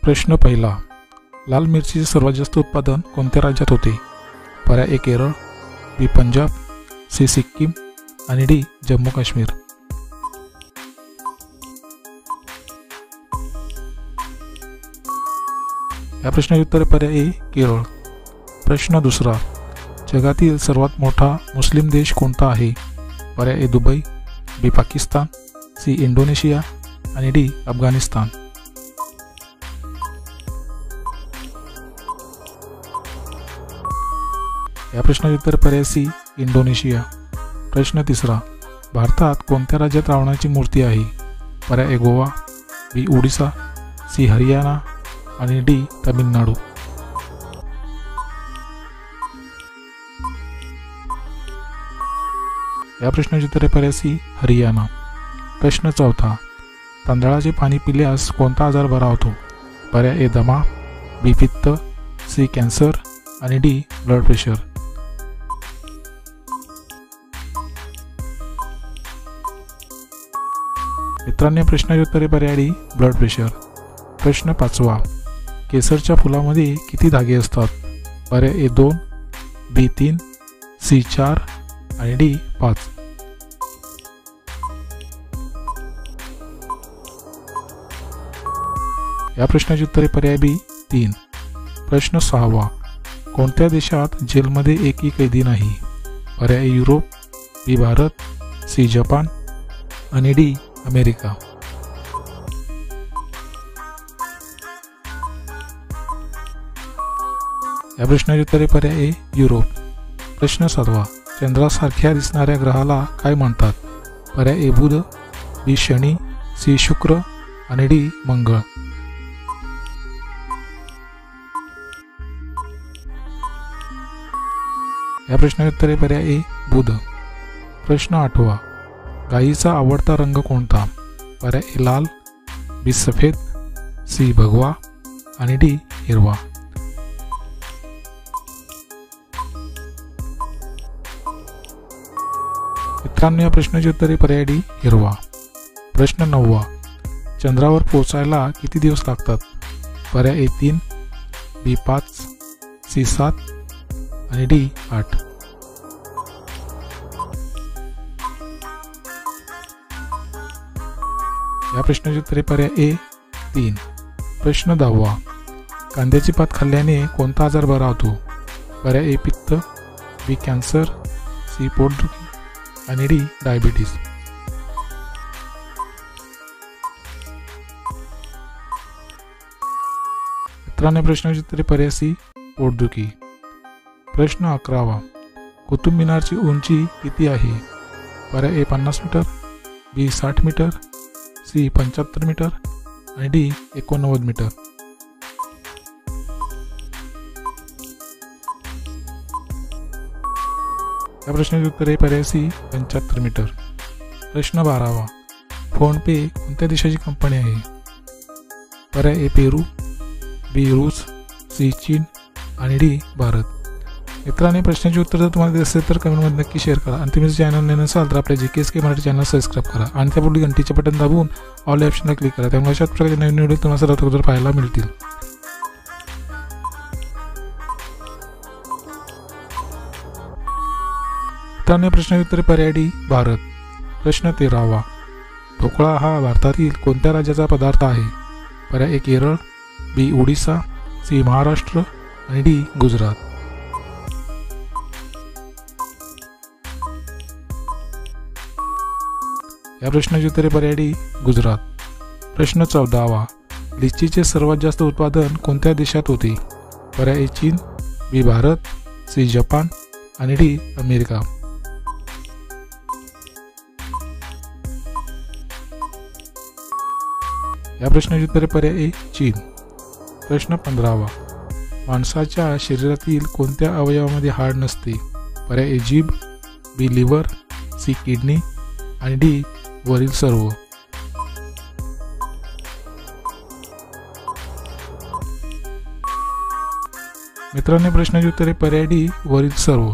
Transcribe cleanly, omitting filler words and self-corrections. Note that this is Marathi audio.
प्रश्न पहिला, लाल मिरचीचे सर्वात जास्त उत्पादन कोणत्या राज्यात होते? पर्याय ए केरळ, बी पंजाब, सी सिक्कीम आणि डी जम्मू काश्मीर. या प्रश्नाचे उत्तर पर्याय ए केरळ. प्रश्न दुसरा, जगातील सर्वात मोठा मुस्लिम देश कोणता आहे? पर्याय ए दुबई, बी पाकिस्तान, सी इंडोनेशिया आणि डी अफगाणिस्तान. या प्रश्नाचे उत्तर पर्याय सी इंडोनेशिया. प्रश्न तिसरा, भारतात कोणत्या राज्यात रावणाची मूर्ती आहे? पर्याय ए गोवा, बी ओडिसा, सी हरियाणा आणि डी तामिळनाडू. या प्रश्नाचे उत्तर पर्याय सी हरियाणा. प्रश्न चौथा, तांदळाचे पाणी पिल्यास कोणता आजार बरा होतो? पर्याय ए दमा, बी पित्त, सी कॅन्सर आणि डी ब्लड प्रेशर. मित्रांनो, प्रश्नाचे उत्तर पर्याय डी ब्लड प्रेशर. प्रश्न पाचवा, केसरच्या फुलामध्ये किती धागे असतात? पर्याय ए 2, बी 3, सी 4 आणि डी 5. या प्रश्नाचे उत्तर पर्याय बी 3. प्रश्न सहावा, कोणत्या देशात जेलमध्ये एकही कैदी नाही? पर्याय ए युरोप, बी भारत, सी जपान आणि डी अमेरिका. या प्रश्नाचे उत्तर पर्याय ए युरोप. प्रश्न सातवा, चंद्रासारख्या दिसणाऱ्या ग्रहाला काय म्हणतात? पर्याय ए बुध, बी शनी, सी शुक्र आणि डी मंगळ. या प्रश्नाचे उत्तर पर्याय ए बुध. प्रश्न आठवा, गायीचा आवडता रंग कोणता? पर्याय ए लाल, बी सफेद, सी भगवा आणि डी हिरवा. मित्रांनो, या प्रश्नाचे उत्तर पर्याय डी हिरवा. प्रश्न नववा, चंद्रावर पोहोचायला किती दिवस लागतात? पर्याय ए 3, बी 5, सी 7 आणि डी 8. या प्रश्नाचे उत्तर पर्याय ए 3. प्रश्न 10वा, कांद्याची पात खाल्ल्याने कोणता आजार बरा होतो? पर्याय ए पित्त, बी कॅन्सर, सी पोटदुखी आणि डी डायबिटीज. मित्रांनो, प्रश्नाचे उत्तर पर्याय सी पोटदुखी. प्रश्न 11वा, कुतुब मिनारची उंची किती आहे? पर्याय ए 50 मीटर, बी 60 मीटर, सी 75 मीटर आणि डी 89 मीटर. या प्रश्नाचे उत्तर पर्याय सी 75 मीटर. प्रश्न 12वा, फोनपे कोणत्या देशाची कंपनी आहे? पर्याय ए पेरू, बी रूस, सी चीन आणि डी भारत. मित्रांनो, प्रश्नाचे उत्तर जर तुम्हाला दिसत असेल तर कमेंटमध्ये नक्की शेअर करा आणि तुम्ही चॅनल नवीन असाल तर आपल्या GKSK मराठी चॅनल सबस्क्राईब करा आणि त्यापुढे घंटीचे बटन दाबून ऑल या ऑप्शनला क्लिक करा. त्यामुळे अशाच प्रकारचे नवीन व्हिडिओ तुम्हाला सर्वात अगोदर पाहायला मिळतील. मित्रांनो, प्रश्नाचे उत्तर पर्याय डी भारत. प्रश्न 13वा, ढोकळा हा भारतातील कोणत्या राज्याचा पदार्थ आहे? पर्याय ए केरळ, बी ओडिसा, सी महाराष्ट्र आणि डी गुजरात. या प्रश्नाचे उत्तर पर्याय डी गुजरात. प्रश्न 14वा, लिचीचे सर्वात जास्त उत्पादन कोणत्या देशात होते? पर्याय ए चीन, बी भारत, सी जपान आणि डी अमेरिका. या प्रश्नाचे उत्तर पर्याय ए चीन. प्रश्न 15वा, माणसाच्या शरीरातील कोणत्या अवयवामध्ये हाड नसते? पर्याय ए जीभ, बी लिव्हर, सी किडनी आणि डी वरील सर्व. मित्रांनो, प्रश्नाचे उत्तर पर्याय डी वरील सर्व.